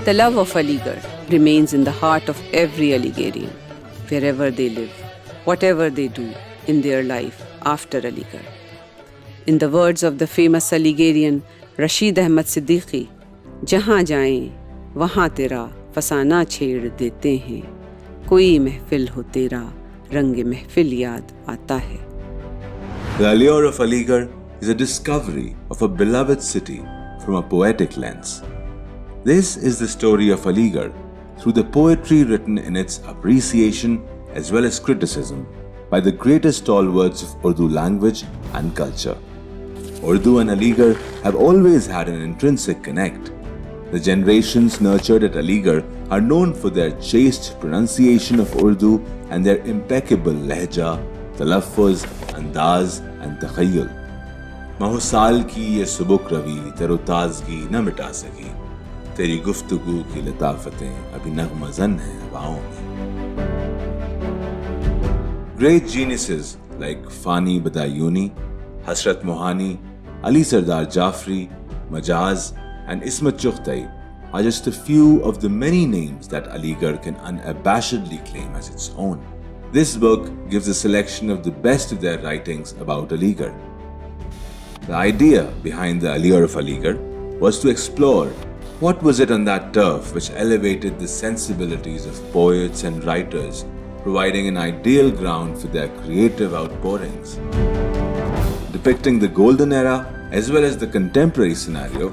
The love of Aligarh remains in the heart of every Aligarhian, wherever they live, whatever they do in their life after Aligarh. In the words of the famous Aligarhian Rashid Ahmad Siddiqui, जहाँ जाएं वहाँ तेरा फसाना छेड़ देते हैं, कोई महफिल हो तेरा रंग महफिल याद आता है. The Allure of Aligarh is a discovery of a beloved city from a poetic lens. This is the story of Aligarh through the poetry written in its appreciation as well as criticism by the greatest stalwarts of Urdu language and culture. Urdu and Aligarh have always had an intrinsic connect. The generations nurtured at Aligarh are known for their chaste pronunciation of Urdu and their impeccable lehja, talaffuz, andaz and takhayyul. Mahusal ki ye subuk ravi tarotazgi na mita saki. तेरी गुफ्तगू की लताफतें अभी नग़्म-ज़न हैं हवाओं में. Great geniuses like Fani Badayuni, Hasrat Mohani, Ali Sardar Jafri, Majaz and Ismat Chughtai are just a few of the many names that Aligarh can unabashedly claim as its own. This book gives a selection of the best of their writings about Aligarh. The idea behind the Allure of Aligarh was to explore what was it on that turf which elevated the sensibilities of poets and writers, providing an ideal ground for their creative outpourings. Depicting the golden era as well as the contemporary scenario,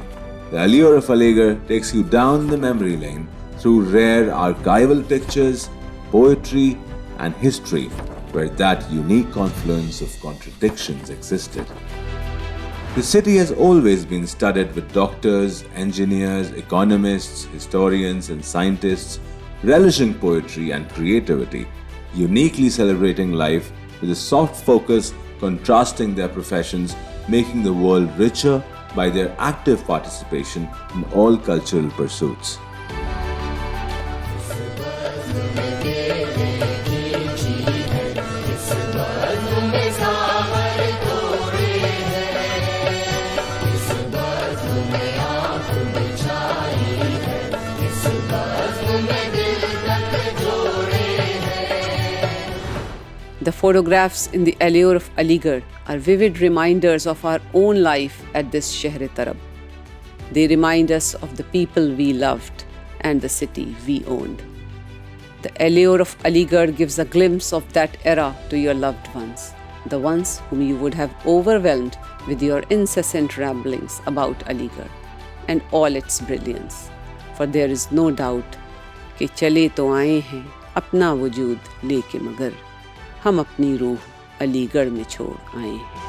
the Allure of Aligarh takes you down the memory lane through rare archival pictures, poetry and history where that unique confluence of contradictions existed. The city has always been studded with doctors, engineers, economists, historians and scientists relishing poetry and creativity, uniquely celebrating life with a soft focus contrasting their professions, making the world richer by their active participation in all cultural pursuits. The photographs in the Allure of Aligarh are vivid reminders of our own life at this Shahr-e-Tarab. They remind us of the people we loved and the city we owned. The Allure of Aligarh gives a glimpse of that era to your loved ones, the ones whom you would have overwhelmed with your incessant ramblings about Aligarh and all its brilliance. For there is no doubt कि चले तो आए हैं अपना वजूद लेके मगर हम अपनी रूह अलीगढ़ में छोड़ आए हैं.